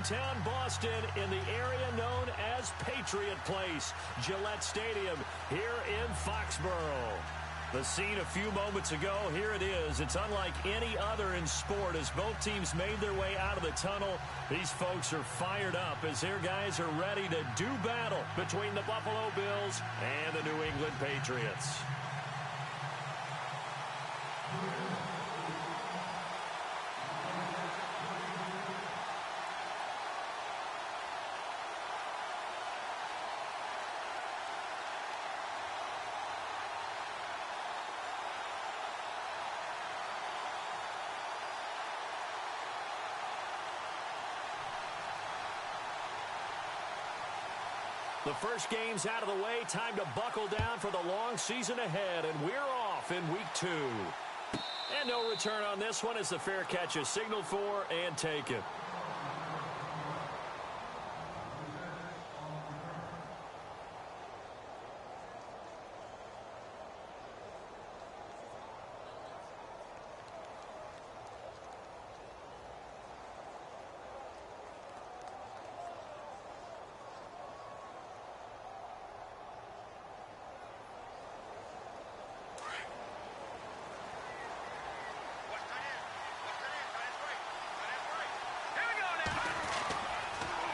downtown Boston in the area known as Patriot Place, Gillette Stadium here in Foxborough. The scene a few moments ago, here it is. It's unlike any other in sport as both teams made their way out of the tunnel. These folks are fired up as their guys are ready to do battle between the Buffalo Bills and the New England Patriots. The first game's out of the way. Time to buckle down for the long season ahead, and we're off in week 2. And no return on this one as the fair catch is signaled for and taken.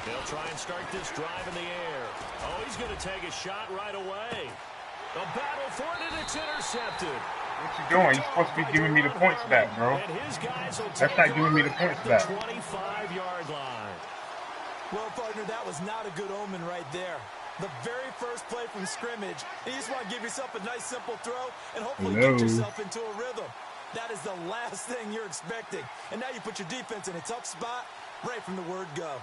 They'll try and start this drive in the air. Oh, he's going to take a shot right away. A battle for it, and it's intercepted. What you doing? You're supposed to be giving me the points back, bro. That's not giving me the points back. 25-yard line. Well, partner, that was not a good omen right there. The very first play from scrimmage, you just want to give yourself a nice, simple throw and hopefully get yourself into a rhythm. That is the last thing you're expecting. And now you put your defense in a tough spot right from the word go.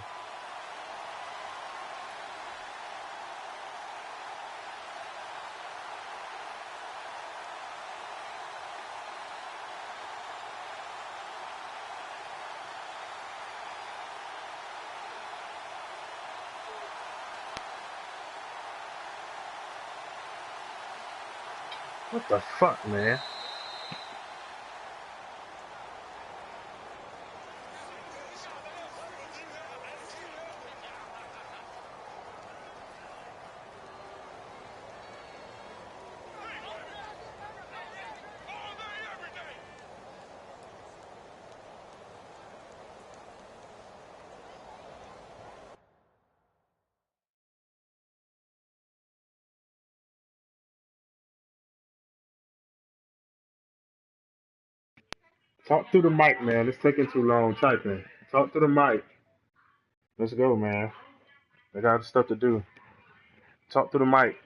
What the fuck, man? Talk through the mic, man. It's taking too long typing. Talk through the mic. Let's go, man. I got stuff to do. Talk through the mic.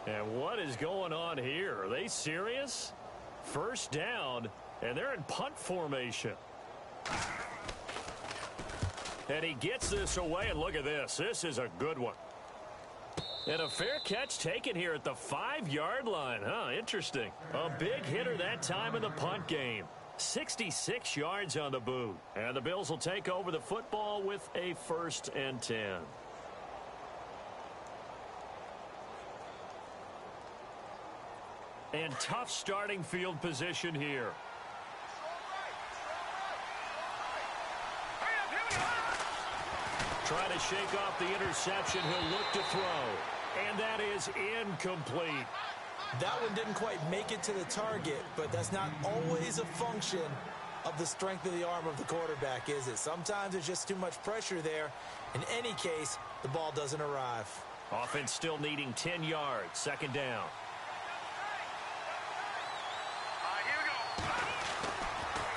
And what is going on here? Are they serious? First down, and they're in punt formation. And he gets this away, and look at this. This is a good one. And a fair catch taken here at the 5-yard line. Huh, interesting. A big hitter that time in the punt game. 66 yards on the boot. And the Bills will take over the football with a 1st and 10. And tough starting field position here. Trying to shake off the interception. He'll look to throw. And that is incomplete. That one didn't quite make it to the target, but that's not always a function of the strength of the arm of the quarterback, is it? Sometimes there's just too much pressure there. In any case, the ball doesn't arrive. Offense still needing 10 yards. 2nd down.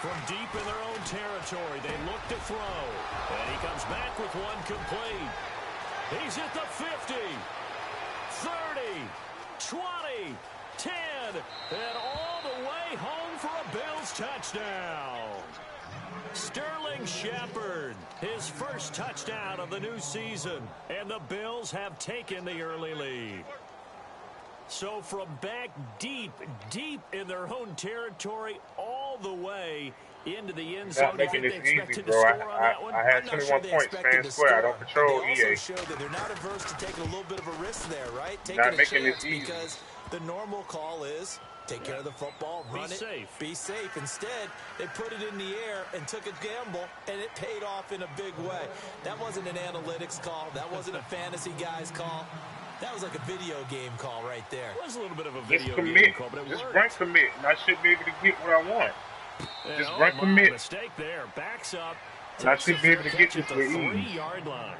From deep in their own territory, they look to throw. And he comes back with one complete. He's at the 50, 30, 20, 10, and all the way home for a Bills touchdown. Sterling Shepard, his first touchdown of the new season, and the Bills have taken the early lead. So from back deep in their own territory, all the way into the end zone. Not making this easy, bro. I had 21 points, fan square. I don't control EA. EA. Show that they're not averse to taking a little bit of a risk there, right? Not making this easy. Because the normal call is take care of the football, run it, be safe. Instead, they put it in the air and took a gamble, and it paid off in a big way. That wasn't an analytics call. That wasn't a fantasy guy's call. That was like a video game call right there. It was a little bit of a video game call, but it just worked. Run commit, and I should be able to get what I want. Just run commit. Mistake there. Backs up. And I should be able to get this with ease. 3-yard line.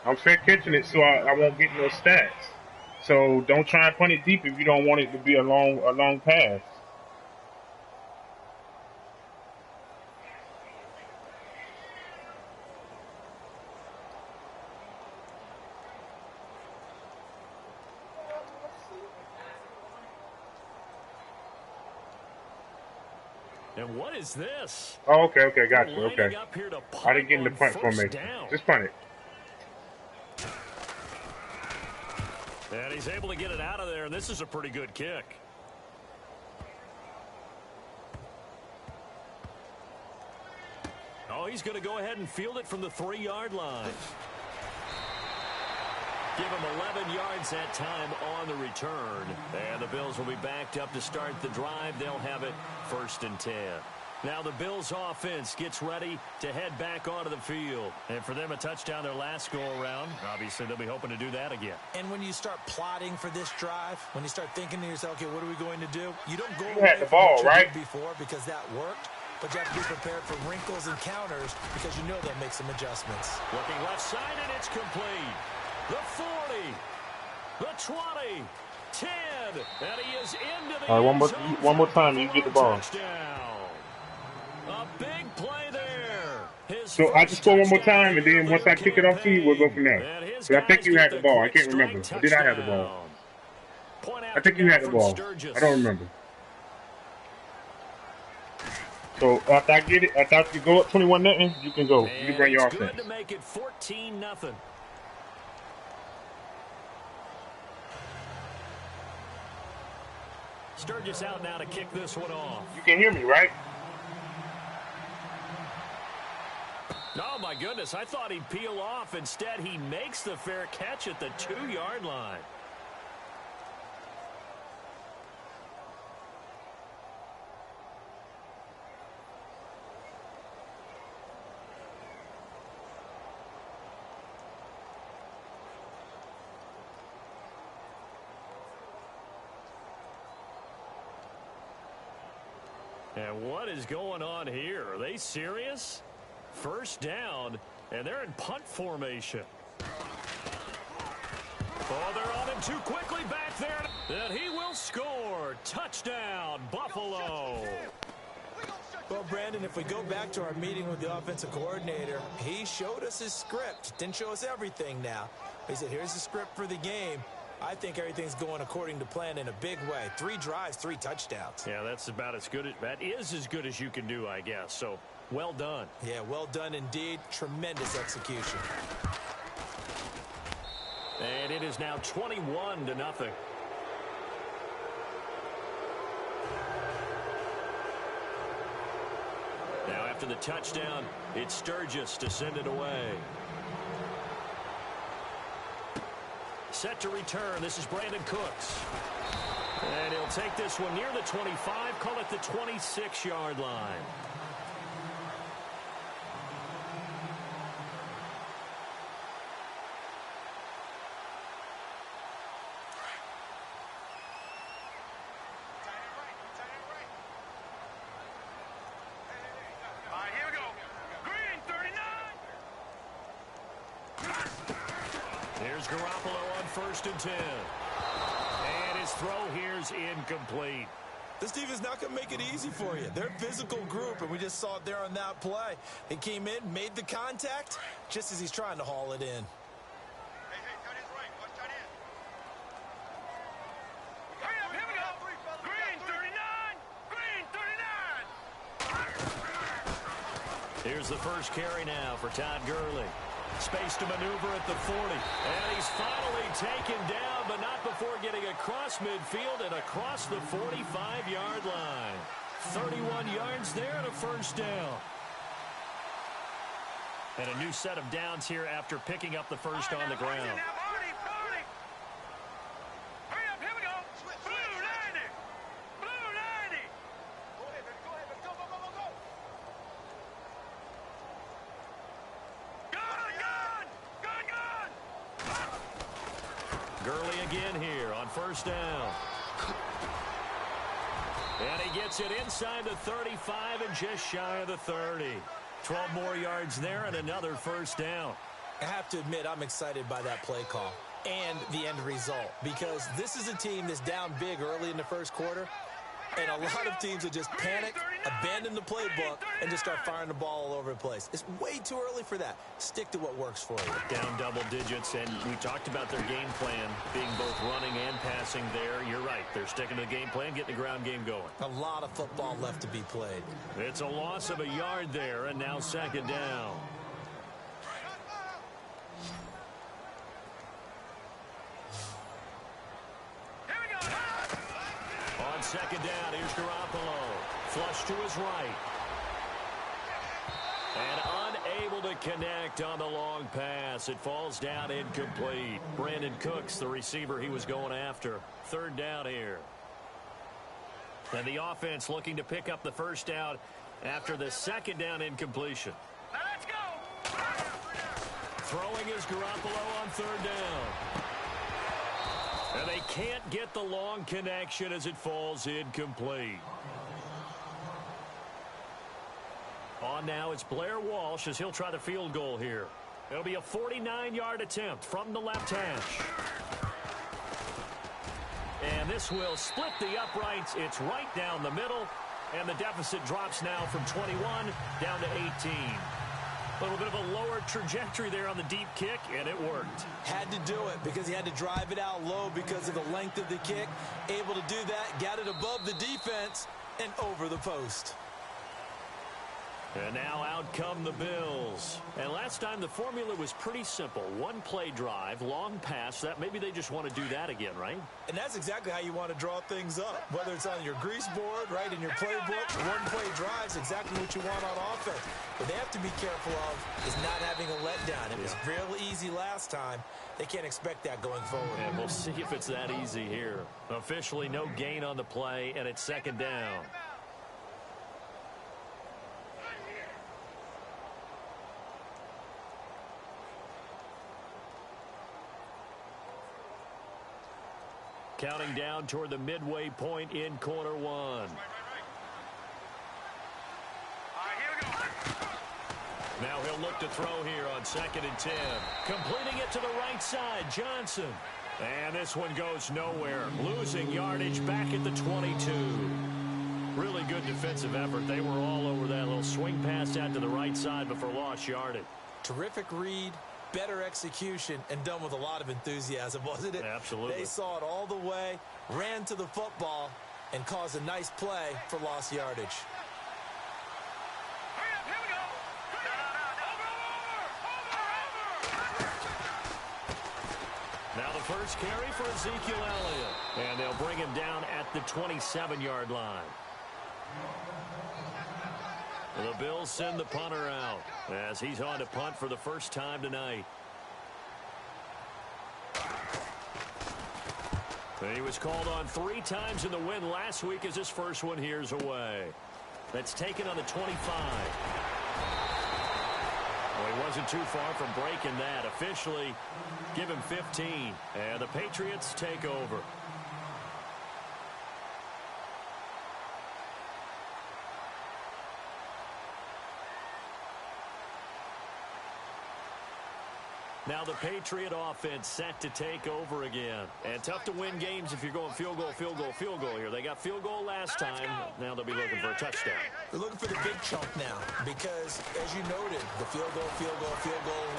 I'm fair catching it, so I won't get no stats. So don't try and punt it deep if you don't want it to be a long pass. And what is this? Oh, okay, gotcha. Okay. I didn't get in the punt formation. Just punt it. And he's able to get it out of there. This is a pretty good kick. Oh, he's going to go ahead and field it from the 3-yard line. Give him 11 yards that time on the return. And the Bills will be backed up to start the drive. They'll have it 1st and 10. Now the Bills offense gets ready to head back onto the field. And for them, a touchdown their last go-around. Obviously, they'll be hoping to do that again. And when you start plotting for this drive, when you start thinking to yourself, okay, what are we going to do? You don't go away from what you did before because that worked. But you have to be prepared for wrinkles and counters because you know they'll make some adjustments. Looking left side, and it's complete. The 40, the 20, 10, and he is into the all right, one more time, you get the ball. Touchdown. A big play there. So I just score one more time, and then once I kick it off to you, we'll go from there. So I think you had the ball. I can't remember. Or did I have the ball? I think you had the ball. I don't remember. So after I get it, after you go up 21-0, you can go. You can bring your offense. Good to make it 14-0. Sturgis out now to kick this one off. You can hear me, right? Oh, my goodness. I thought he'd peel off. Instead, he makes the fair catch at the 2-yard line. And what is going on here? Are they serious? First down, and they're in punt formation. Oh, they're on him too quickly back there. And he will score. Touchdown, Buffalo. Well, Brandon, if we go back to our meeting with the offensive coordinator, he showed us his script. Didn't show us everything now. He said, here's the script for the game. I think everything's going according to plan in a big way. 3 drives, 3 touchdowns. Yeah, that's about as good. That is as good as you can do, I guess. So, well done. Yeah, well done indeed. Tremendous execution. And it is now 21-0. Now, after the touchdown, it's Sturgis to send it away. Set to return. This is Brandon Cooks. And he'll take this one near the 25, call it the 26-yard line. Here's Garoppolo on 1st and 10. And his throw here's incomplete. This team is not going to make it easy for you. They're a physical group, and we just saw it there on that play. He came in, made the contact, just as he's trying to haul it in. Here's the first carry now for Todd Gurley. Space to maneuver at the 40. And he's finally taken down, but not before getting across midfield and across the 45-yard line. 31 yards there and a first down. And a new set of downs here after picking up the first on the ground. Gurley again here on first down. And he gets it inside the 35 and just shy of the 30. 12 more yards there and another first down. I have to admit, I'm excited by that play call and the end result, because this is a team that's down big early in the first quarter, and a lot of teams will just panic, abandon the playbook, and just start firing the ball all over the place. It's way too early for that. Stick to what works for you. Down double digits, and we talked about their game plan being both running and passing there. You're right. They're sticking to the game plan, getting the ground game going. A lot of football left to be played. It's a loss of a yard there, and now second down. On second down, here's Garoppolo. Flush to his right. And unable to connect on the long pass. It falls down incomplete. Brandon Cooks, the receiver he was going after. Third down here. And the offense looking to pick up the first down after the second down incompletion. Let's go! Throwing is Garoppolo on third down. And they can't get the long connection as it falls incomplete. On now, it's Blair Walsh as he'll try the field goal here. It'll be a 49-yard attempt from the left hash. And this will split the uprights. It's right down the middle. And the deficit drops now from 21 down to 18. A little bit of a lower trajectory there on the deep kick, and it worked. Had to do it because he had to drive it out low because of the length of the kick. Able to do that, got it above the defense, and over the post. And now out come the Bills. And last time the formula was pretty simple. One play drive, long pass. That maybe they just want to do that again, right? And that's exactly how you want to draw things up. Whether it's on your grease board, right, in your playbook, one play drive's exactly what you want on offense. What they have to be careful of is not having a letdown. It was real easy last time. They can't expect that going forward. And we'll see if it's that easy here. Officially no gain on the play, and it's second down. Counting down toward the midway point in quarter one. Now he'll look to throw here on 2nd and 10. Completing it to the right side, Johnson. And this one goes nowhere. Losing yardage back at the 22. Really good defensive effort. They were all over that little swing pass out to the right side before lost yardage. Terrific read. Better execution, and done with a lot of enthusiasm, wasn't it? Absolutely. They saw it all the way, ran to the football, and caused a nice play for lost yardage. Here we go. Now the first carry for Ezekiel Elliott. And they'll bring him down at the 27-yard line. The Bills send the punter out as he's on to punt for the first time tonight. He was called on 3 times in the win last week as his first one here's away. That's taken on the 25. Well, he wasn't too far from breaking that. Officially, give him 15. And the Patriots take over. Now the Patriot offense set to take over again. And tough to win games if you're going field goal, field goal, field goal here. They got field goal last time. Now they'll be looking for a touchdown. They're looking for the big chunk now because, as you noted, the field goal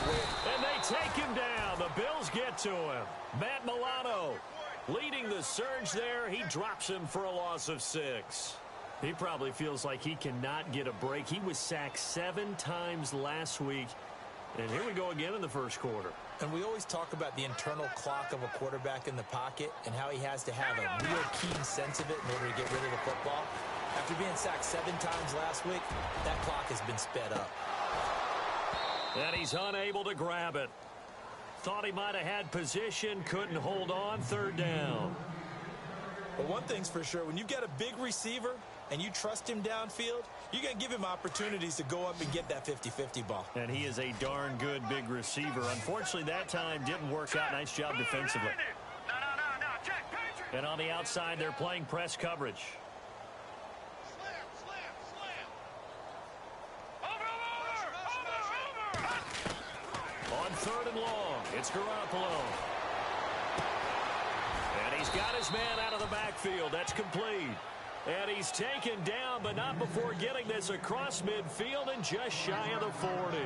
win. And they take him down. The Bills get to him. Matt Milano leading the surge there. He drops him for a loss of 6. He probably feels like he cannot get a break. He was sacked 7 times last week. And here we go again in the first quarter. And we always talk about the internal clock of a quarterback in the pocket and how he has to have a real keen sense of it in order to get rid of the football. After being sacked 7 times last week, that clock has been sped up. And he's unable to grab it. Thought he might have had position, couldn't hold on, 3rd down. But one thing's for sure, when you've got a big receiver and you trust him downfield, you're going to give him opportunities to go up and get that 50-50 ball. And he is a darn good big receiver. Unfortunately, that time didn't work out. Nice job defensively. No. Check, Patriot. And on the outside, they're playing press coverage. On 3rd and long, it's Garoppolo. And he's got his man out of the backfield. That's complete. And he's taken down, but not before getting this across midfield and just shy of the 40.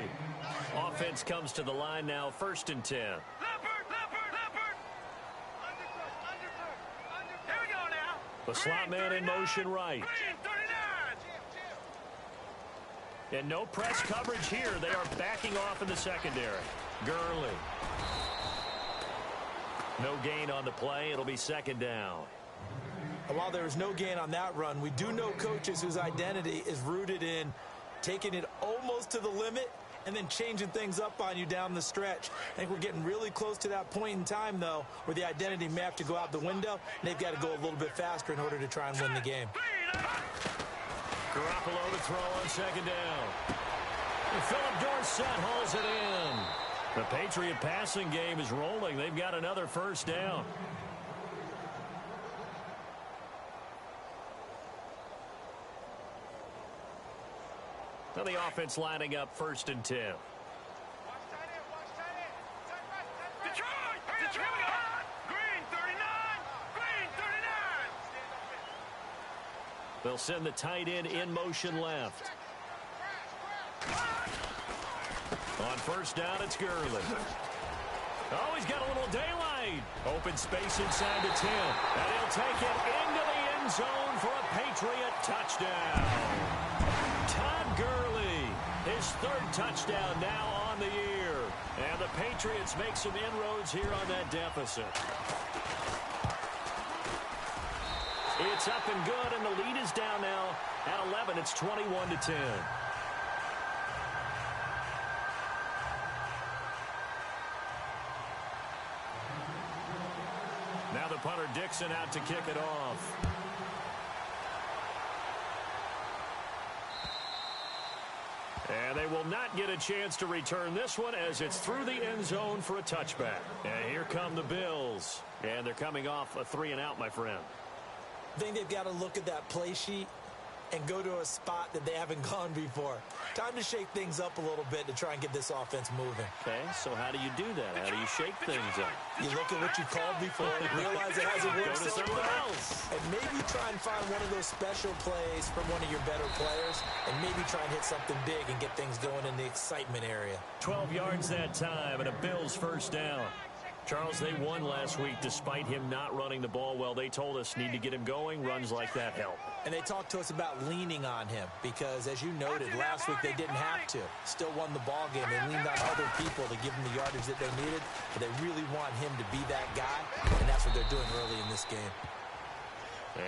Offense comes to the line now, 1st and 10. Leopard. Here we go now. The slot man in motion right. Green 39. And no press coverage here. They are backing off in the secondary. Gurley. No gain on the play. It'll be 2nd down. And while there is no gain on that run, we do know coaches whose identity is rooted in taking it almost to the limit and then changing things up on you down the stretch. I think we're getting really close to that point in time, though, where the identity may have to go out the window, and they've got to go a little bit faster in order to try and win the game. Garoppolo to throw on 2nd down. And Philip Dorsett hauls it in. The Patriot passing game is rolling. They've got another 1st down. Now the offense lining up 1st and 10. Detroit. Green 39. They'll send the tight end in motion left. On 1st down, it's Gurley. Oh, he's got a little daylight. Open space inside the 10. And he'll take it into the end zone for a Patriot touchdown. Todd Gurley, his 3rd touchdown now on the year. And the Patriots make some inroads here on that deficit. It's up and good, and the lead is down now at 11. It's 21-10. Now the punter Dixon out to kick it off. And they will not get a chance to return this one as it's through the end zone for a touchback. And here come the Bills. And they're coming off a 3-and-out, my friend. I think they've got to look at that play sheet and go to a spot that they haven't gone before. Time to shake things up a little bit to try and get this offense moving. Okay, so how do you do that? How do you shake things up? You look at what you called before, realize it hasn't worked so well, and maybe try and find one of those special plays from one of your better players, and maybe try and hit something big and get things going in the excitement area. 12 yards that time and a Bills 1st down. Charles, they won last week despite him not running the ball well. They told us need to get him going. Runs like that help. And they talked to us about leaning on him because, as you noted, last week they didn't have to. Still won the ball game. They leaned on other people to give them the yardage that they needed. But they really want him to be that guy, and that's what they're doing early in this game.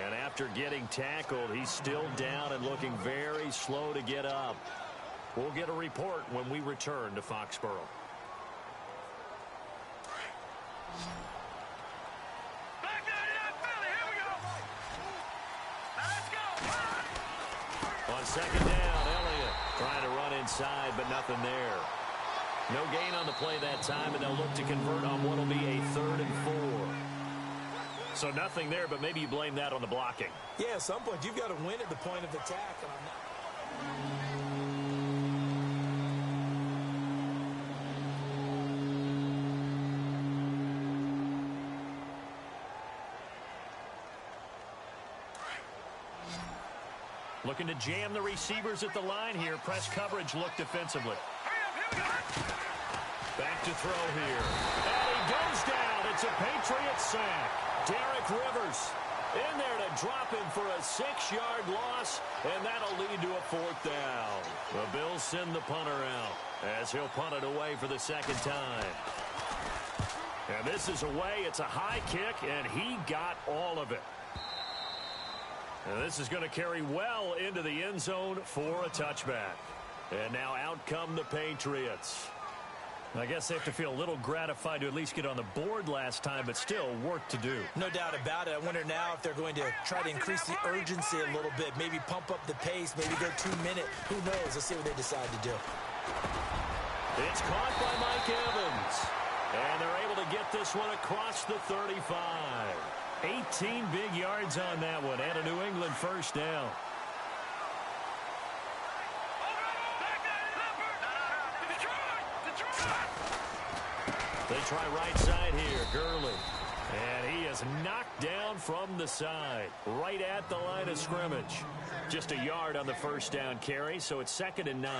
And after getting tackled, he's still down and looking very slow to get up. We'll get a report when we return to Foxborough. On 2nd down, Elliott trying to run inside, but nothing there. No gain on the play that time, and they'll look to convert on what will be a 3rd and 4. So nothing there, but maybe you blame that on the blocking. Yeah, at some point you've got to win at the point of attack. And I'm not... Looking to jam the receivers at the line here. Press coverage, look defensively. Back to throw here. And he goes down. It's a Patriot sack. Derek Rivers. In there to drop him for a 6-yard loss, and that'll lead to a 4th down. The Bills send the punter out as he'll punt it away for the 2nd time. And this is away. It's a high kick, and he got all of it. And this is going to carry well into the end zone for a touchback. And now out come the Patriots. I guess they have to feel a little gratified to at least get on the board last time, but still work to do. No doubt about it. I wonder now if they're going to try to increase the urgency a little bit, maybe pump up the pace, maybe go 2-minute. Who knows? Let's see what they decide to do. It's caught by Mike Evans. And they're able to get this one across the 35. 18 big yards on that one, and a New England 1st down. They try right side here, Gurley. And he is knocked down from the side, right at the line of scrimmage. Just a yard on the 1st down carry, so it's 2nd and 9.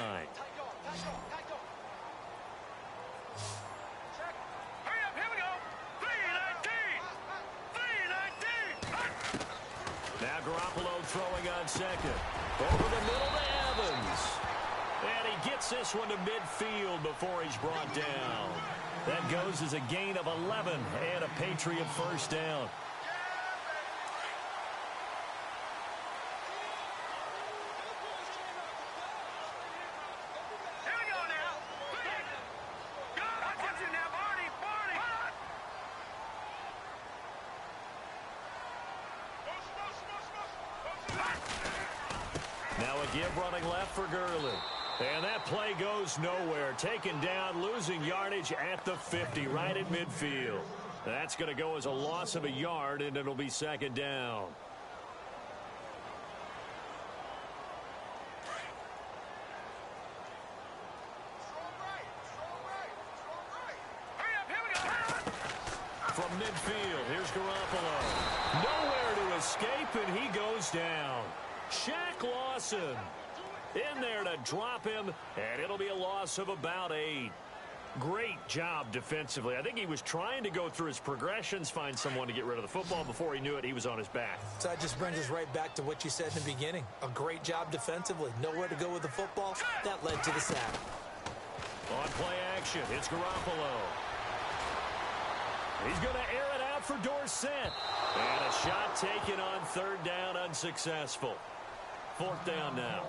Hurry up, here we go. 3-19. Now Garoppolo throwing on 2nd. Over the middle to Evans. And he gets this one to midfield before he's brought down. That goes as a gain of 11 and a Patriot 1st down. Here we go now. Go. I got you now, Barney. Now a give running left for Gurley. And that play goes nowhere. Taken down, losing yardage at the 50, right at midfield. That's going to go as a loss of a yard, and it'll be 2nd down. Hurry up, here we go. From midfield, here's Garoppolo. Nowhere to escape, and he goes down. Shaq Lawson in there to drop him, and it'll be a loss of about 8. Great job defensively. I think he was trying to go through his progressions, find someone to get rid of the football. Before he knew it, he was on his back. So that just brings us right back to what you said in the beginning. A great job defensively. Nowhere to go with the football. That led to the sack. On play action, it's Garoppolo. He's going to air it out for Dorsett. And a shot taken on 3rd down, unsuccessful. 4th down now.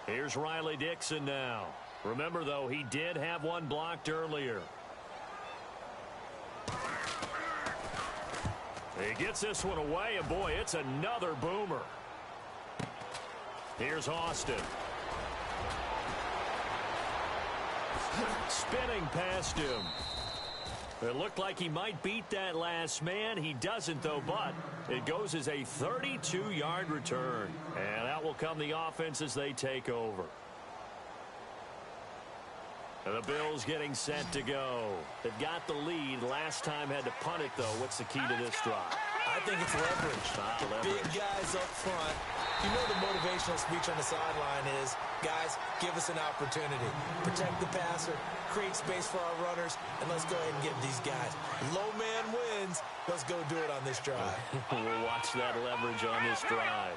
Here's Riley Dixon now. Remember, though, he did have one blocked earlier. He gets this one away, and boy, it's another boomer. Here's Austin. Spinning past him. It looked like he might beat that last man. He doesn't, though, but it goes as a 32-yard return. And out will come the offense as they take over. And the Bills getting set to go. They've got the lead. Last time had to punt it, though. What's the key to this drive? I think it's leverage. Big guys up front. You know the motivational speech on the sideline is, guys, give us an opportunity. Protect the passer, create space for our runners, and let's go ahead and give these guys. Low man wins. Let's go do it on this drive. We'll watch that leverage on this drive.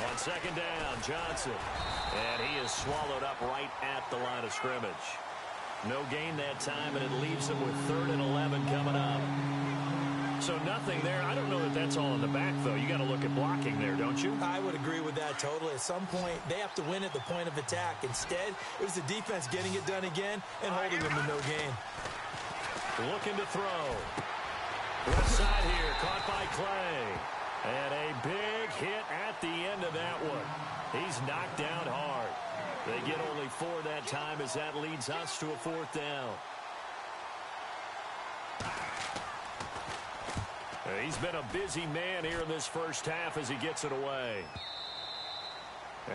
On 2nd down, Johnson. And he is swallowed up right at the line of scrimmage. No gain that time, and it leaves him with 3rd and 11 coming up. So nothing there. I don't know that that's all in the back, though. You got to look at blocking there, don't you? I would agree with that totally. At some point, they have to win at the point of attack. Instead, it was the defense getting it done again and holding them to no gain. Looking to throw. Left side here, caught by Clay. And a big hit at the end of that one. He's knocked down hard. They get only 4 that time as that leads us to a 4th down. He's been a busy man here in this first half as he gets it away.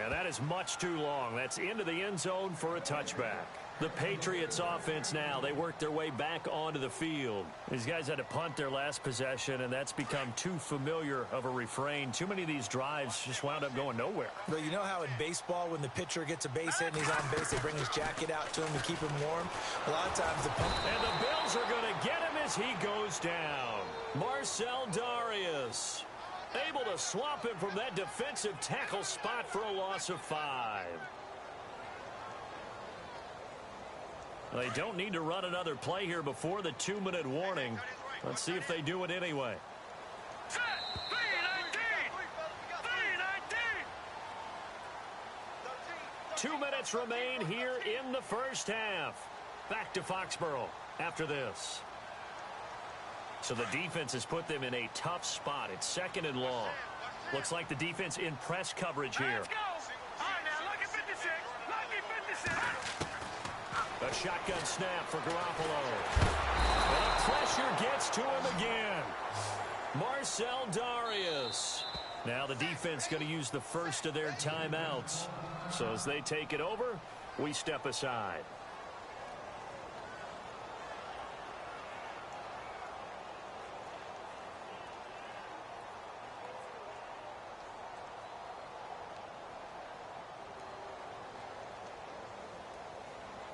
And that is much too long. That's into the end zone for a touchback. The Patriots offense now, they work their way back onto the field. These guys had to punt their last possession, and that's become too familiar of a refrain. Too many of these drives just wound up going nowhere. But you know how in baseball, when the pitcher gets a base hit and he's on base, they bring his jacket out to him to keep him warm? A lot of times the pump... And the Bills are going to get him as he goes down. Marcel Darius able to swap him from that defensive tackle spot for a loss of 5. They don't need to run another play here before the 2-minute warning. Let's see if they do it anyway. Set. 3-19. 2 minutes remain here in the first half. Back to Foxborough after this. So the defense has put them in a tough spot. It's 2nd and long. Looks like the defense in press coverage here. Let's go. All right, now, lucky 56. Lucky 56. A shotgun snap for Garoppolo. And the pressure gets to him again. Marcel Darius. Now the defense going to use the first of their timeouts. So as they take it over, we step aside.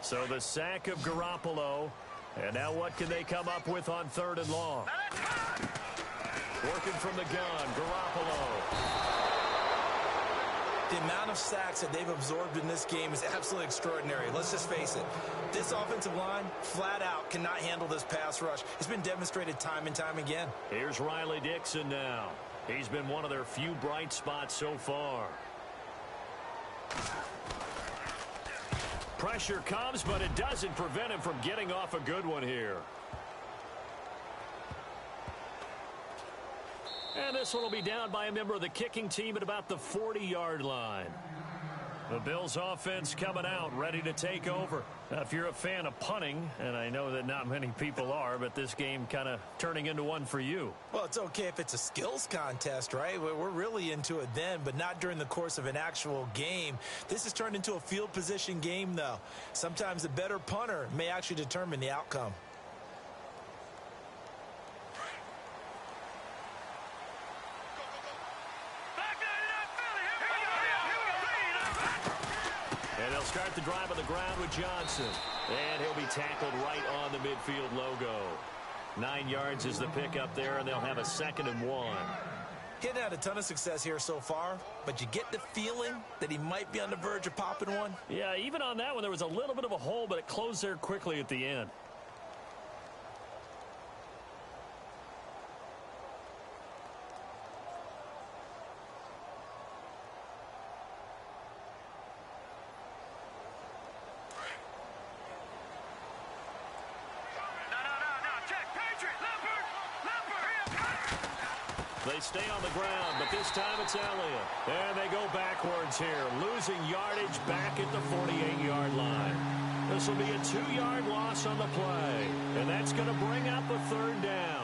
So the sack of Garoppolo. And now what can they come up with on 3rd and long? Working from the gun, Garoppolo. The amount of sacks that they've absorbed in this game is absolutely extraordinary. Let's just face it. This offensive line, flat out, cannot handle this pass rush. It's been demonstrated time and time again. Here's Riley Dixon now. He's been one of their few bright spots so far. Pressure comes, but it doesn't prevent him from getting off a good one here. And this one will be down by a member of the kicking team at about the 40-yard line. The Bills offense coming out, ready to take over. Now, if you're a fan of punting, and I know that not many people are, but this game kind of turning into one for you. Well, it's okay if it's a skills contest, right? We're really into it then, but not during the course of an actual game. This has turned into a field position game, though. Sometimes the better punter may actually determine the outcome. Start the drive on the ground with Johnson. And he'll be tackled right on the midfield logo. 9 yards is the pickup there, and they'll have a 2nd and 1. He hadn't had a ton of success here so far, but you get the feeling that he might be on the verge of popping one. Yeah, even on that one, there was a little bit of a hole, but it closed there quickly at the end. They stay on the ground, but this time it's Elliott. And they go backwards here, losing yardage back at the 48-yard line. This will be a 2-yard loss on the play, and that's going to bring up a 3rd down.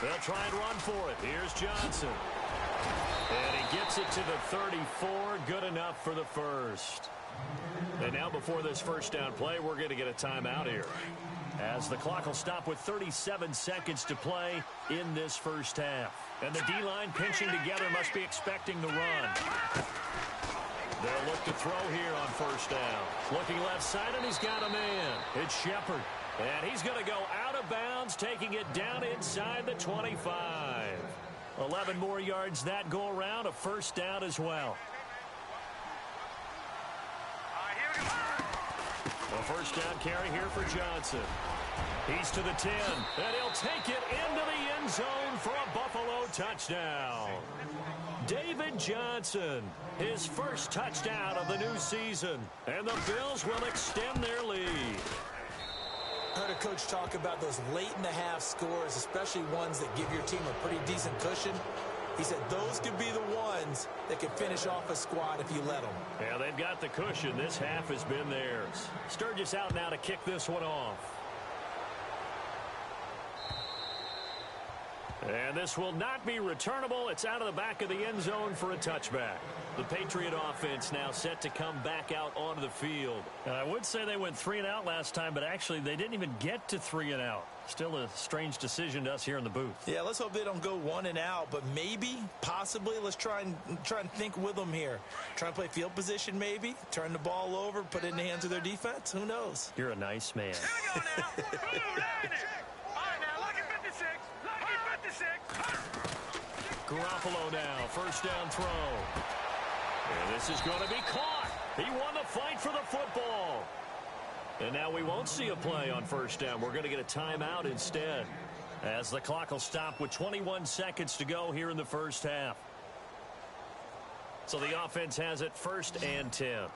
They'll try and run for it. Here's Johnson. And he gets it to the 34. Good enough for the first. And now before this first down play, we're going to get a timeout here, as the clock will stop with 37 seconds to play in this first half. And the D-line pinching together must be expecting the run. They'll look to throw here on first down. Looking left side, and he's got a man. It's Shepard. And he's going to go out of bounds, taking it down inside the 25. 11 more yards that go around, a first down as well. A first down carry here for Johnson. He's to the 10, and he'll take it into the end zone for a Buffalo touchdown. David Johnson, his first touchdown of the new season, and the Bills will extend their lead. I heard a coach talk about those late-in-the-half scores, especially ones that give your team a pretty decent cushion. He said those could be the ones that could finish off a squad if you let them. Yeah, they've got the cushion. This half has been theirs. Sturgis out now to kick this one off. And this will not be returnable. It's out of the back of the end zone for a touchback. The Patriot offense now set to come back out onto the field. And I would say they went 3 and out last time, but actually they didn't even get to 3 and out. Still a strange decision to us here in the booth. Yeah, let's hope they don't go 1 and out, but maybe, possibly, let's try and think with them here. Try and play field position maybe, turn the ball over, put it in the hands of their defense. Who knows? You're a nice man. Here we go now. Boom, line it. All right, now, lucky 56. Lucky 56. Garoppolo now, first down throw. And this is going to be caught. He won the fight for the football. And now we won't see a play on first down. We're going to get a timeout instead, as the clock will stop with 21 seconds to go here in the first half. So the offense has it 1st and 10. Now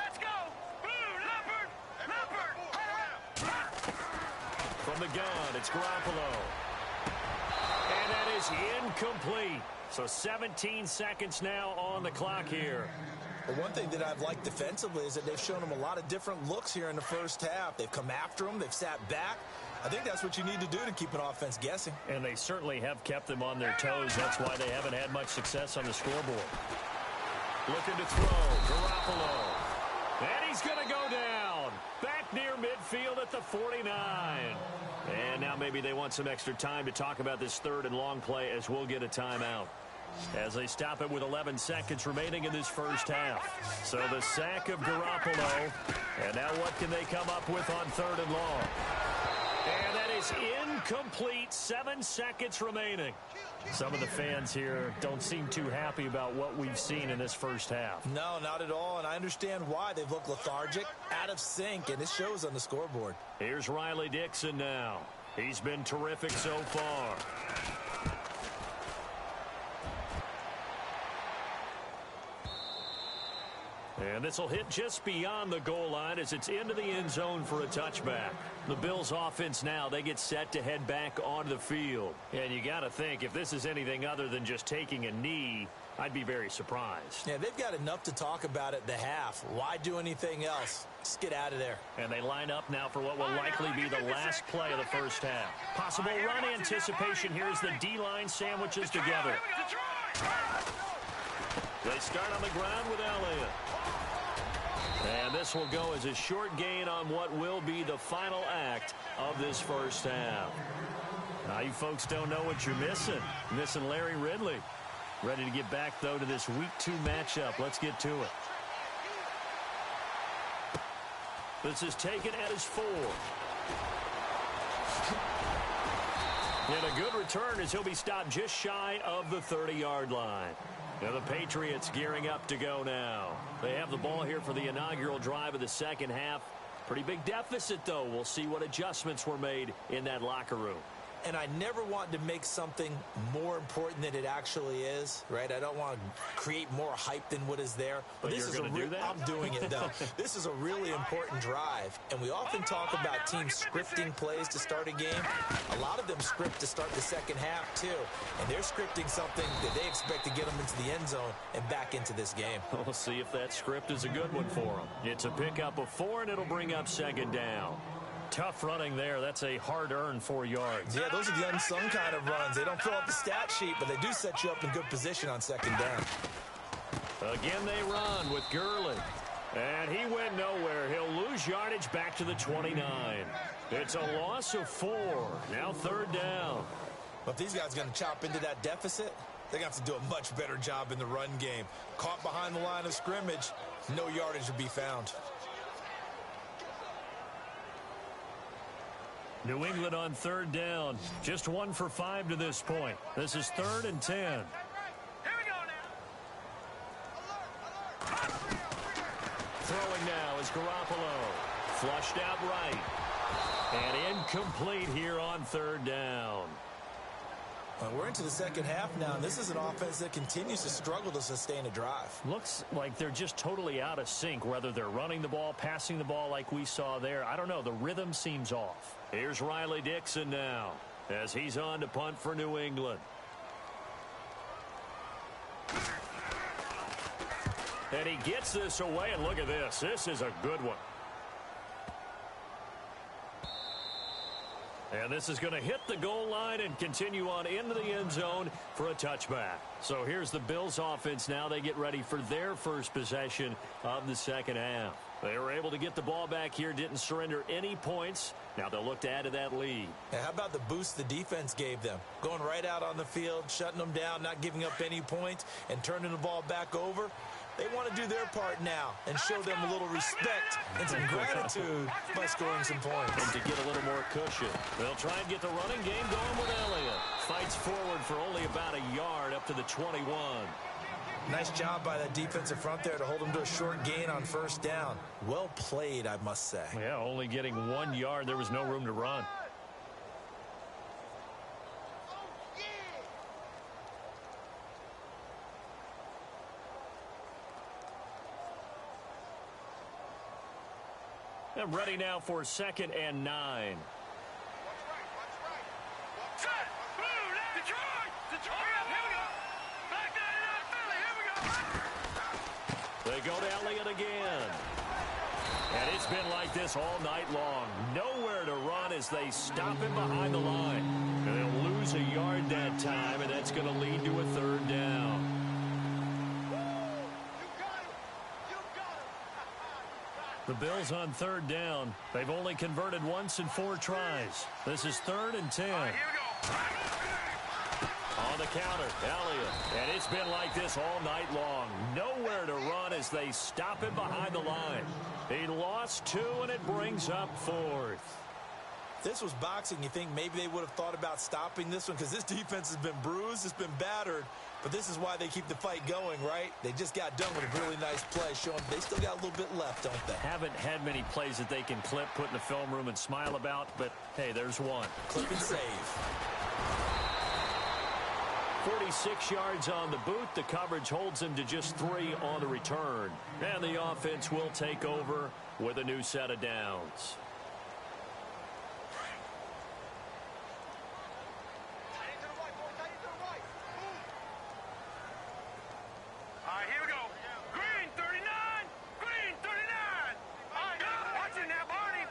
let's go. Boom, Leopard. From the gun, it's Garoppolo. And that is incomplete. So 17 seconds now on the clock here. But one thing that I've liked defensively is that they've shown them a lot of different looks here in the first half. They've come after them. They've sat back. I think that's what you need to do to keep an offense guessing. And they certainly have kept them on their toes. That's why they haven't had much success on the scoreboard. Looking to throw, Garoppolo. And he's going to go down. Back near midfield at the 49. And now maybe they want some extra time to talk about this 3rd and long play, as we'll get a timeout, as they stop it with 11 seconds remaining in this first half. So the sack of Garoppolo. And now what can they come up with on 3rd and long? And that is incomplete. 7 seconds remaining. Some of the fans here don't seem too happy about what we've seen in this first half. No, not at all, and I understand why. They've looked lethargic, out of sync, and it shows on the scoreboard. Here's Riley Dixon now. He's been terrific so far. And this will hit just beyond the goal line as it's into the end zone for a touchback. The Bills offense now, they get set to head back onto the field. And you got to think, if this is anything other than just taking a knee, I'd be very surprised. Yeah, they've got enough to talk about at the half. Why do anything else? Just get out of there. And they line up now for what will likely be the last play of the first half. Possible run anticipation here as the D-line sandwiches together. They start on the ground with Elliott. And this will go as a short gain on what will be the final act of this first half. Now, you folks don't know what you're missing. You're missing Larry Ridley. Ready to get back, though, to this Week 2 matchup. Let's get to it. This is taken at his 4. And a good return as he'll be stopped just shy of the 30-yard line. Now the Patriots gearing up to go now. They have the ball here for the inaugural drive of the second half. Pretty big deficit, though. We'll see what adjustments were made in that locker room. And I never want to make something more important than it actually is, right? I don't want to create more hype than what is there. But this is you're going to do that? I'm doing it, though. This is a really important drive. And we often talk about teams scripting plays to start a game. A lot of them script to start the second half, too. And they're scripting something that they expect to get them into the end zone and back into this game. We'll see if that script is a good one for them. It's a pickup of 4, and it'll bring up second down. Tough running there. That's a hard-earned 4 yards. Yeah, those are the unsung kind of runs. They don't fill up the stat sheet, but they do set you up in good position on second down. Again, they run with Gurley. And he went nowhere. He'll lose yardage back to the 29. It's a loss of 4. Now 3rd down. But if these guys are going to chop into that deficit, they're going to have to do a much better job in the run game. Caught behind the line of scrimmage, no yardage to be found. New England on 3rd down. Just 1 for 5 to this point. This is 3rd and 10. Here we go now. Throwing now is Garoppolo. Flushed out right. And incomplete here on 3rd down. Well, we're into the second half now, and this is an offense that continues to struggle to sustain a drive. Looks like they're just totally out of sync, whether they're running the ball, passing the ball like we saw there. I don't know. The rhythm seems off. Here's Riley Dixon now. as he's on to punt for New England. And he gets this away, and look at this. This is a good one. And this is going to hit the goal line and continue on into the end zone for a touchback. So here's the Bills offense now. They get ready for their first possession of the second half. They were able to get the ball back here, didn't surrender any points. Now they'll look to add to that lead. How about the boost the defense gave them? Going right out on the field, shutting them down, not giving up any points, and turning the ball back over. They want to do their part now and show them a little respect and some gratitude by scoring some points. And to get a little more cushion, they'll try and get the running game going with Elliott. Fights forward for only about a yard up to the 21. Nice job by that defensive front there to hold them to a short gain on first down. Well played, I must say. Yeah, only getting 1 yard. There was no room to run. And ready now for 2nd and 9. Set! Blue, left, Detroit! Detroit, here we go! Back 99 Philly, here we go! They go to Elliott again. And it's been like this all night long. Nowhere to run as they stop him behind the line. And they'll lose a yard that time, and that's going to lead to a 3rd down. The Bills on 3rd down. They've only converted once in 4 tries. This is 3rd and 10. All right, here we go. On the counter, Elliott. And it's been like this all night long. Nowhere to run as they stop him behind the line. He lost 2, and it brings up 4th. This was boxing. You think maybe they would have thought about stopping this one because this defense has been bruised, it's been battered, but this is why they keep the fight going, right? They just got done with a really nice play, showing they still got a little bit left, don't they? Haven't had many plays that they can clip, put in the film room, and smile about, but hey, there's one. Clip and save. 46 yards on the boot. The coverage holds him to just 3 on the return. And the offense will take over with a new set of downs. All right, here we go. Green 39! Green 39! All right, watch it now, Barney!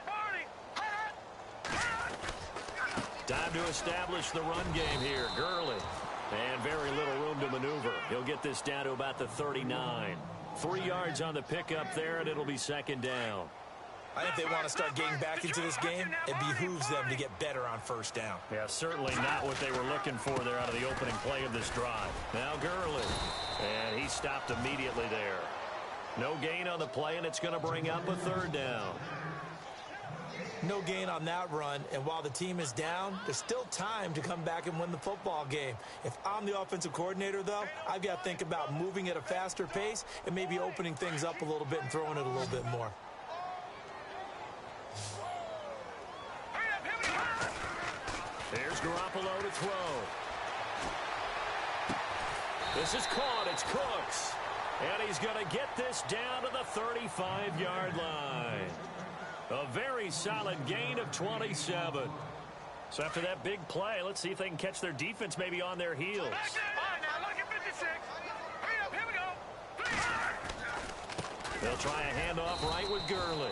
Time to establish the run game here. Gurley. And very little room to maneuver. He'll get this down to about the 39. 3 yards on the pickup there, and it'll be 2nd down. I think they want to start getting back into this game. It behooves them to get better on first down. Yeah, certainly not what they were looking for there out of the opening play of this drive. Now Gurley. And he stopped immediately there. No gain on the play, and it's going to bring up a 3rd down. No gain on that run, and while the team is down, there's still time to come back and win the football game. If I'm the offensive coordinator, though, I've got to think about moving at a faster pace and maybe opening things up a little bit and throwing it a little bit more. Here's Garoppolo to throw. This is caught. It's Cooks. And he's going to get this down to the 35-yard line. A very solid gain of 27. So after that big play, let's see if they can catch their defense maybe on their heels. All right, now look at 56. Hurry up, here we go. They'll try a handoff right with Gurley.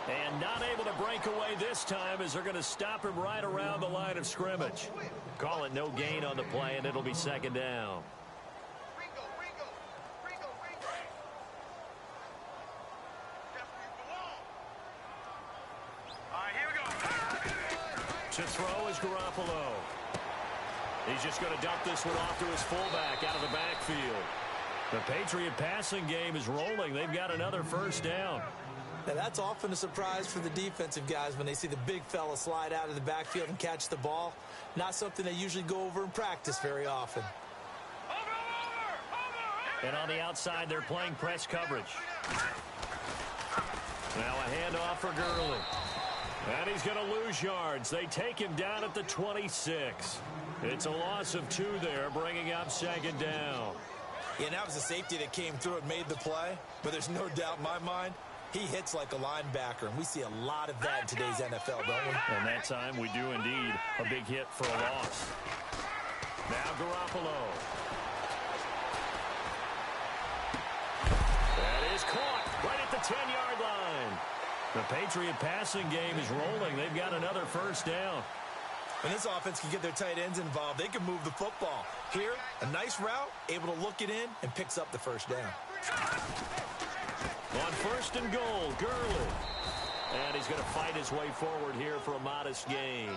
And not able to break away this time as they're going to stop him right around the line of scrimmage. Call it no gain on the play, and it'll be 2nd down. To throw is Garoppolo. He's just going to dump this one off to his fullback out of the backfield. The Patriot passing game is rolling. They've got another 1st down. Now, that's often a surprise for the defensive guys when they see the big fella slide out of the backfield and catch the ball. Not something they usually go over in practice very often. And on the outside, they're playing press coverage. Now a handoff for Gurley. And he's going to lose yards. They take him down at the 26. It's a loss of 2 there, bringing up 2nd down. Yeah, that was a safety that came through and made the play. But there's no doubt in my mind, He hits like a linebacker, and we see a lot of that in today's NFL, don't we? And that time we do indeed. A big hit for a loss. Now Garoppolo. That is caught right at the 10-yard line. The Patriot passing game is rolling. They've got another first down. When this offense can get their tight ends involved, they can move the football. Here, a nice route, able to look it in, and picks up the first down. On first and goal, Gurley. And he's going to fight his way forward here for a modest gain.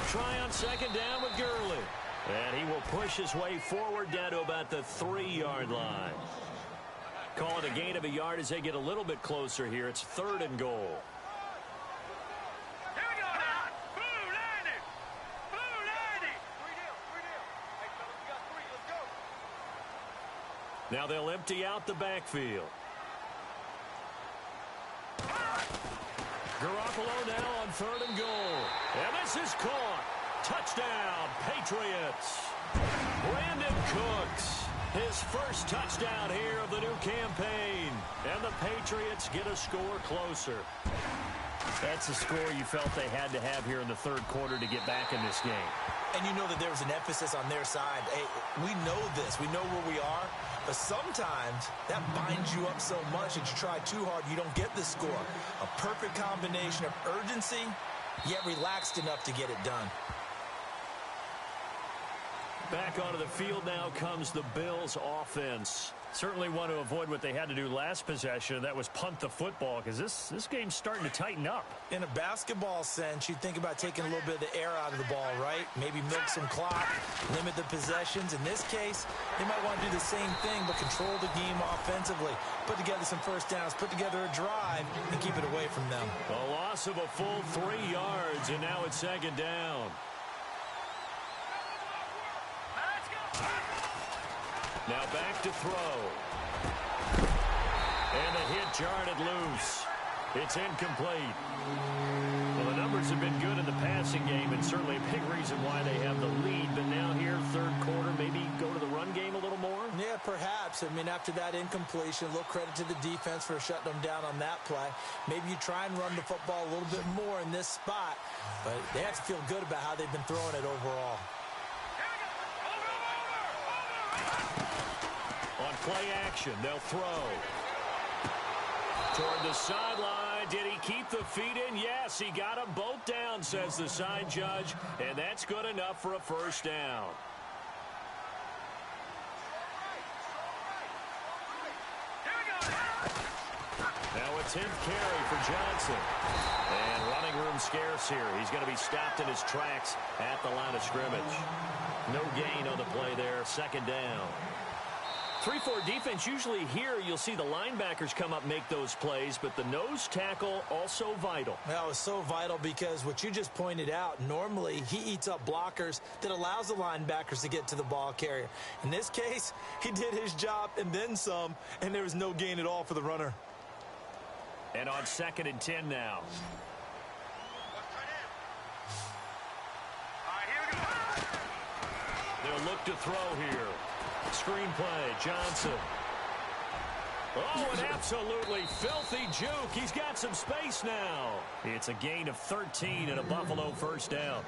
Try on second down with Gurley. And he will push his way forward down to about the 3-yard line. Call it a gain of a yard as they get a little bit closer here. It's third and goal. Here we go now. Blue 90. Blue 90. Three deal. Hey, fellas, we got 3. Let's go. Now they'll empty out the backfield. Garoppolo now on third and goal. And this is caught. Touchdown, Patriots. Brandon Cooks, his first touchdown here of the new campaign. And the Patriots get a score closer. That's a score you felt they had to have here in the third quarter to get back in this game. And you know that there was an emphasis on their side. Hey, we know this. We know where we are. But sometimes that binds you up so much that you try too hard, you don't get the score. A perfect combination of urgency, yet relaxed enough to get it done. Back onto the field now comes the Bills offense. Certainly want to avoid what they had to do last possession. That was punt the football, because this game's starting to tighten up. In a basketball sense, you think about taking a little bit of the air out of the ball, right? Maybe milk some clock, limit the possessions. In this case, they might want to do the same thing, but control the game offensively. Put together some first downs, put together a drive, and keep it away from them. A loss of a full 3 yards, and now it's second down. Now back to throw. And the hit jarred it loose. It's incomplete. Well, the numbers have been good in the passing game, and certainly a big reason why they have the lead. But now here, third quarter, maybe go to the run game a little more? Yeah, perhaps. I mean, after that incompletion, a little credit to the defense for shutting them down on that play. Maybe you try and run the football a little bit more in this spot. But they have to feel good about how they've been throwing it overall. On play action, they'll throw. Toward the sideline. Did he keep the feet in? Yes, he got them both down, says the side judge. And that's good enough for a first down. Now a 10th carry for Johnson. And running room scarce here. He's going to be stopped in his tracks at the line of scrimmage. No gain on the play there. Second down. 3-4 defense, usually here you'll see the linebackers come up, make those plays, but the nose tackle also vital. That was so vital because what you just pointed out, normally he eats up blockers that allows the linebackers to get to the ball carrier. In this case, he did his job and then some, and there was no gain at all for the runner. And on 2nd and 10 now. They'll look to throw here. Screenplay, Johnson. Oh, an absolutely filthy juke. He's got some space now. It's a gain of 13 and a Buffalo first down.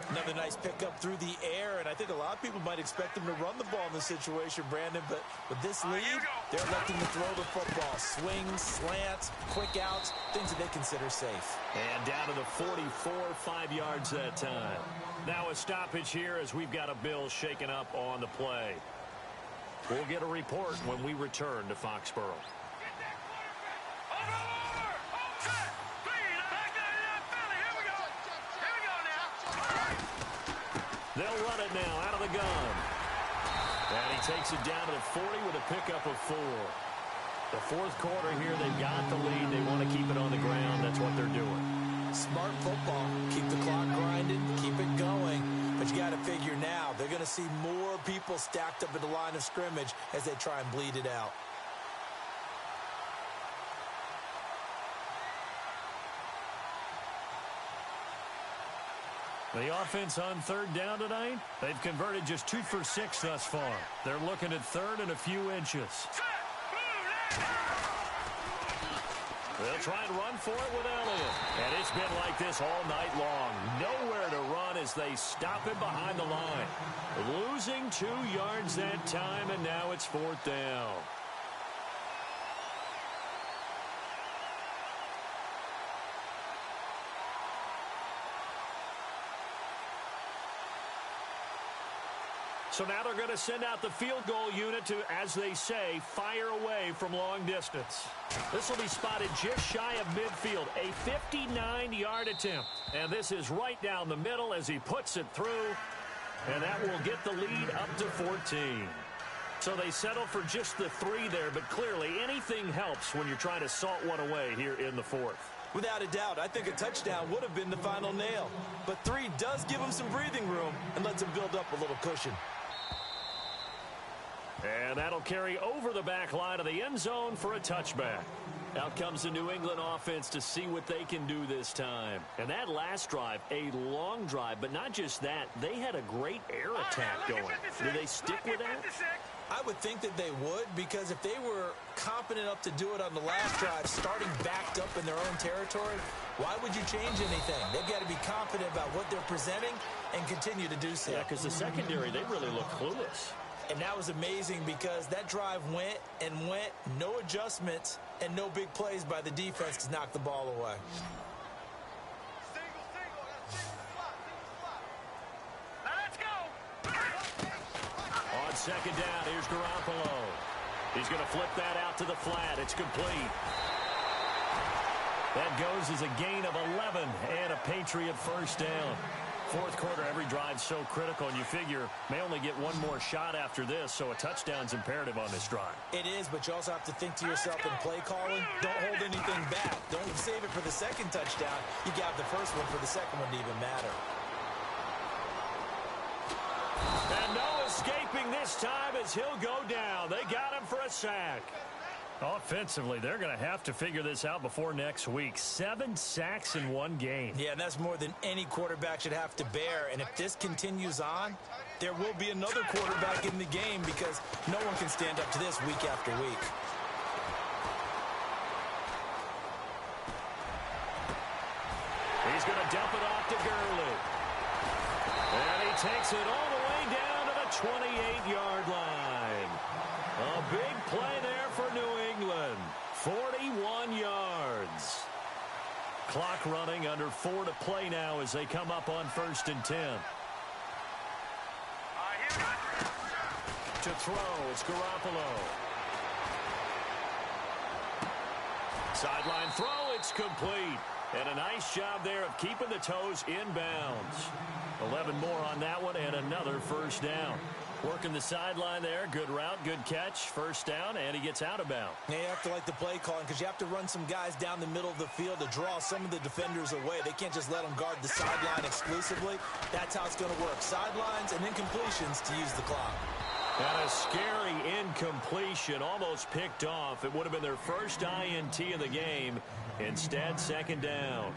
Another nice pickup through the air, and I think a lot of people might expect them to run the ball in this situation, Brandon, but with this lead, they're electing to throw the football. Swings, slants, quick outs, things that they consider safe. And down to the 44, 5 yards that time. Now a stoppage here as we've got a Bill shaken up on the play. We'll get a report when we return to Foxborough. They'll run it now out of the gun. And he takes it down to the 40 with a pickup of 4. The fourth quarter here, they've got the lead. They want to keep it on the ground. That's what they're doing. Smart football. Keep the clock grinding. Keep it going. But you got to figure now see more people stacked up at the line of scrimmage as they try and bleed it out. The offense on third down tonight, they've converted just 2 for 6 thus far. They're looking at third and a few inches. They'll try and run for it with Elliott. And it's been like this all night long. Nowhere to run as they stop him behind the line. Losing 2 yards that time, and now it's 4th down. So now they're going to send out the field goal unit to, as they say, fire away from long distance. This will be spotted just shy of midfield, a 59-yard attempt. And this is right down the middle as he puts it through. And that will get the lead up to 14. So they settle for just the 3 there, but clearly anything helps when you're trying to salt one away here in the 4th. Without a doubt, I think a touchdown would have been the final nail. But 3 does give him some breathing room and lets him build up a little cushion. And that'll carry over the back line of the end zone for a touchback. Out comes the New England offense to see what they can do this time. And that last drive, a long drive, but not just that. They had a great air attack going. Do they stick with that? I would think that they would, because if they were confident enough to do it on the last drive, starting backed up in their own territory, why would you change anything? They've got to be confident about what they're presenting and continue to do so. Yeah, because the secondary, they really look clueless. And that was amazing because that drive went and went, no adjustments, and no big plays by the defense to knock the ball away. Now let's go. On second down, here's Garoppolo. He's going to flip that out to the flat. It's complete. That goes as a gain of 11 and a Patriot first down. 4th quarter, every drive's so critical, and you figure may only get one more shot after this, so a touchdown's imperative on this drive. It is, but you also have to think to yourself in play calling, don't hold anything back. Don't save it for the second touchdown. You got the first one for the second one to even matter. And no escaping this time as he'll go down. They got him for a sack. Offensively, they're going to have to figure this out before next week. 7 sacks in one game. Yeah, and that's more than any quarterback should have to bear. And if this continues on, there will be another quarterback in the game because no one can stand up to this week after week. He's going to dump it off to Gurley. And he takes it all the way down to the 28-yard line. A big play there for New England. 41 yards. Clock running, under 4 to play now as they come up on 1st and 10. To throw, it's Garoppolo. Sideline throw, it's complete. And a nice job there of keeping the toes inbounds. 11 more on that one and another first down. Working the sideline there. Good route, good catch. First down, and he gets out of bounds. Yeah, you have to like the play calling because you have to run some guys down the middle of the field to draw some of the defenders away. They can't just let them guard the sideline exclusively. That's how it's going to work. Sidelines and incompletions to use the clock. And a scary incompletion, almost picked off. It would have been their first INT of the game. Instead, second down.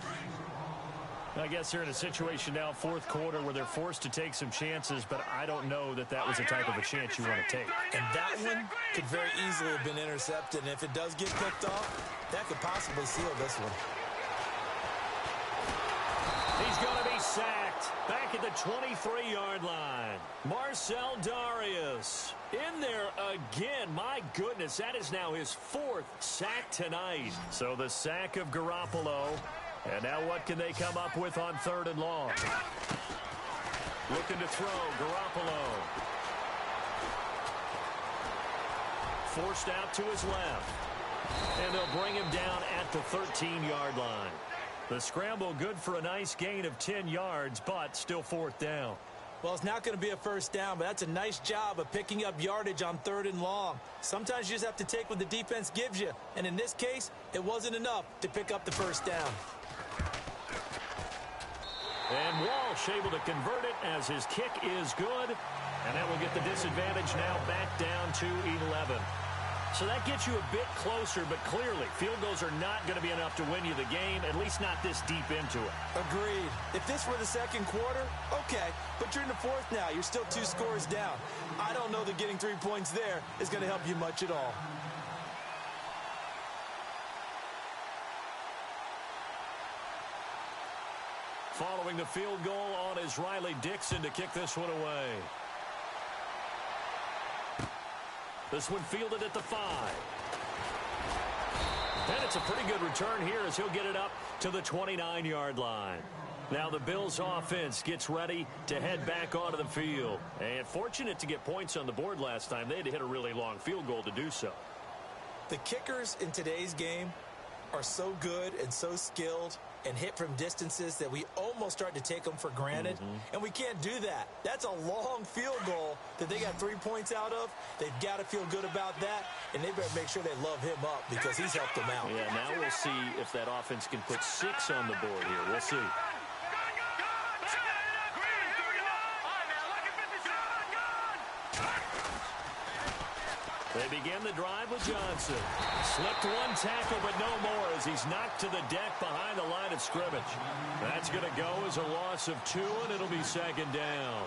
I guess they're in a situation now, 4th quarter, where they're forced to take some chances, but I don't know that that was the type of a chance you want to take. And that one could very easily have been intercepted, and if it does get picked off, that could possibly seal this one. He's going to be sacked back at the 23-yard line. Marcel Darius in there again. My goodness, that is now his 4th sack tonight. So the sack of Garoppolo. And now what can they come up with on 3rd and long? Looking to throw, Garoppolo. Forced out to his left. And they'll bring him down at the 13-yard line. The scramble good for a nice gain of 10 yards, but still 4th down. Well, it's not going to be a first down, but that's a nice job of picking up yardage on 3rd and long. Sometimes you just have to take what the defense gives you. And in this case, it wasn't enough to pick up the first down. And Walsh able to convert it as his kick is good. And that will get the disadvantage now back down to 11. So that gets you a bit closer, but clearly field goals are not going to be enough to win you the game, at least not this deep into it. Agreed. If this were the second quarter, okay. But you're in the fourth now. You're still 2 scores down. I don't know that getting 3 points there is going to help you much at all. Following the field goal on is Riley Dixon to kick this one away. This one fielded at the 5. And it's a pretty good return here as he'll get it up to the 29-yard line. Now the Bills offense gets ready to head back onto the field. And fortunate to get points on the board last time. They had to hit a really long field goal to do so. The kickers in today's game are so good and so skilled and hit from distances that we almost start to take them for granted. And we can't do that. That's a long field goal that they got 3 points out of. They've got to feel good about that, and they better make sure they love him up because he's helped them out. Yeah, now we'll see if that offense can put 6 on the board here. We'll see. They begin the drive with Johnson. Slipped one tackle, but no more as he's knocked to the deck behind the line of scrimmage. That's going to go as a loss of 2, and it'll be second down.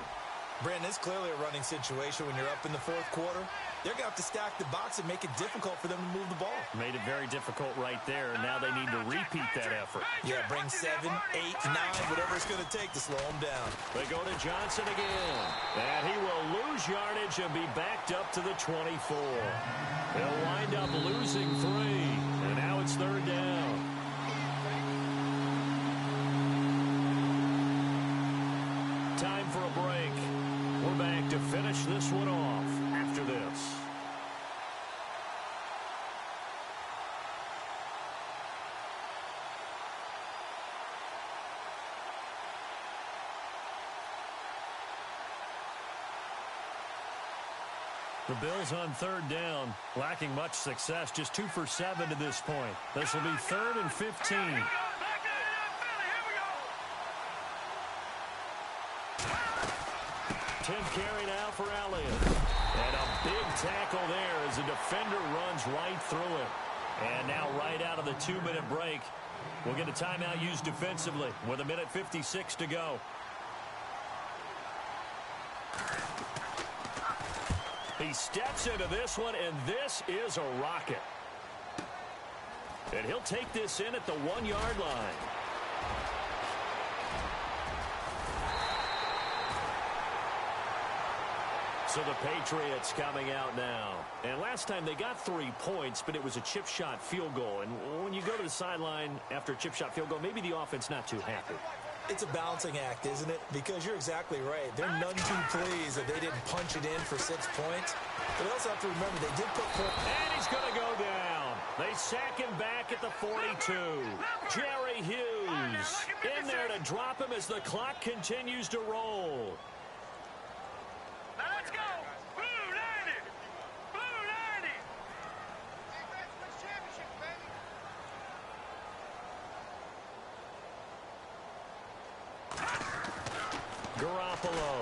Brandon, it's clearly a running situation when you're up in the fourth quarter. They're going to have to stack the box and make it difficult for them to move the ball. Made it very difficult right there, and now they need to repeat that effort. Yeah, bring 7, 8, 9, whatever it's going to take to slow them down. They go to Johnson again, and he will lose yardage and be backed up to the 24. They'll wind up losing 3, and now it's third down. Time for a break. We're back to finish this one off after this. The Bills on third down, lacking much success, just 2 for 7 to this point. This will be 3rd and 15. Tim carry now for Elliott. And a big tackle there as the defender runs right through him. And now right out of the 2-minute break, we'll get a timeout used defensively with 1:56 to go. He steps into this one, and this is a rocket. And he'll take this in at the 1-yard line. So the Patriots coming out now. And last time they got 3 points, but it was a chip shot field goal. And when you go to the sideline after a chip shot field goal, maybe the offense not too happy. It's a balancing act, isn't it? Because you're exactly right. They're none too pleased that they didn't punch it in for 6 points. But we also have to remember they did put points. And he's going to go down. They sack him back at the 42. Jerry Hughes in there to drop him as the clock continues to roll. Now let's go. Blue 90. Blue 90. Defense wins championships, baby. Garoppolo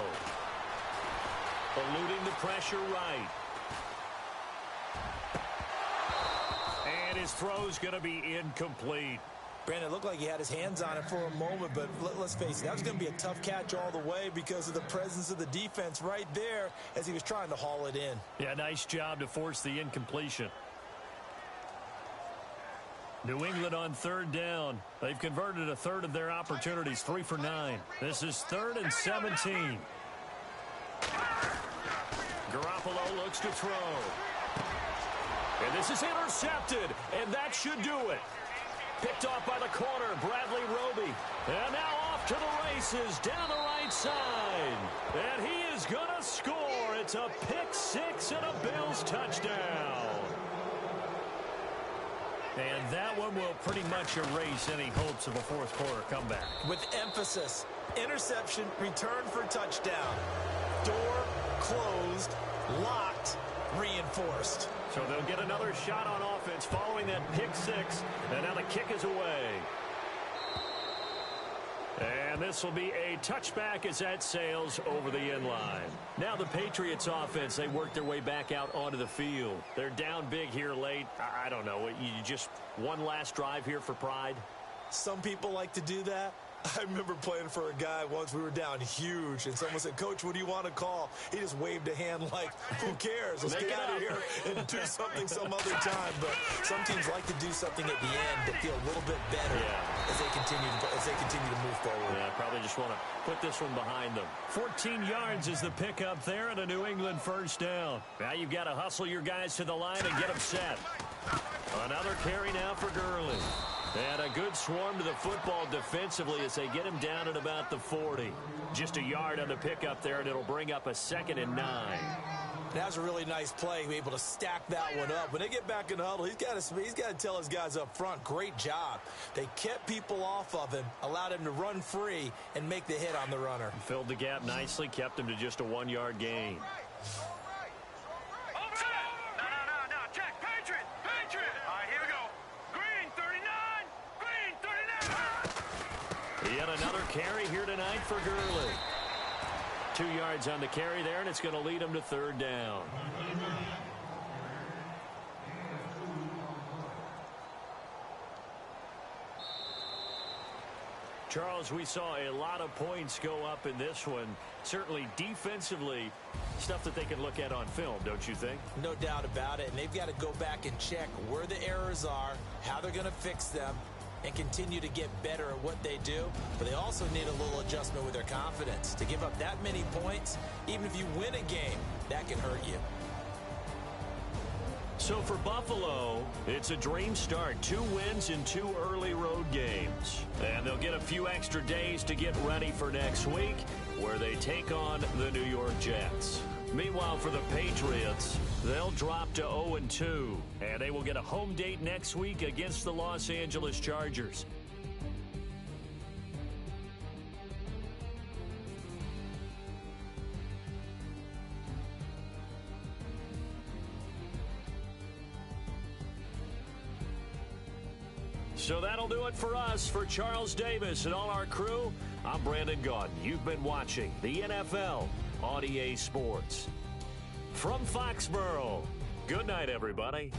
eluding the pressure right. And his throw's going to be incomplete. Brandon, it looked like he had his hands on it for a moment, but let's face it, that was going to be a tough catch all the way because of the presence of the defense right there as he was trying to haul it in. Yeah, nice job to force the incompletion. New England on third down. They've converted a third of their opportunities, 3 for 9. This is 3rd and 17. Garoppolo looks to throw. And this is intercepted, and that should do it. Picked off by the corner, Bradley Roby. And now off to the races, down the right side. And he is going to score. It's a pick 6 and a Bills touchdown. And that one will pretty much erase any hopes of a fourth quarter comeback. With emphasis, interception, return for touchdown. Door closed, locked, reinforced. So they'll get another shot on offense following that pick 6. And now the kick is away. And this will be a touchback as that sails over the end line. Now the Patriots offense, they work their way back out onto the field. They're down big here late. I don't know. You just one last drive here for pride? Some people like to do that. I remember playing for a guy once. We were down huge, and someone said, "Coach, what do you want to call?" He just waved a hand like, "Who cares? Let's get out of here and do something some other time." But some teams like to do something at the end that feel a little bit better as they continue to move forward. Yeah, probably just want to put this one behind them. 14 yards is the pickup there and a New England first down. Now you've got to hustle your guys to the line and get them set. Another carry now for Gurley. And a good swarm to the football defensively as they get him down at about the 40. Just a yard on the pickup there, and it'll bring up a 2nd and 9. That was a really nice play, able to stack that one up. When they get back in the huddle, he's got to tell his guys up front, great job. They kept people off of him, allowed him to run free, and make the hit on the runner. Filled the gap nicely, kept him to just a 1-yard gain. Yet another carry here tonight for Gurley. 2 yards on the carry there, and it's going to lead him to 3rd down. Charles, we saw a lot of points go up in this one. Certainly defensively, stuff that they can look at on film, don't you think? No doubt about it, and they've got to go back and check where the errors are, how they're going to fix them, and continue to get better at what they do. But they also need a little adjustment with their confidence. To give up that many points, even if you win a game, that can hurt you. So for Buffalo, it's a dream start. 2 wins in 2 early road games. And they'll get a few extra days to get ready for next week, where they take on the New York Jets. Meanwhile, for the Patriots, they'll drop to 0-2, and they will get a home date next week against the Los Angeles Chargers. So that'll do it for us. For Charles Davis and all our crew, I'm Brandon Gaudin. You've been watching the NFL on EA Sports. From Foxborough, good night, everybody.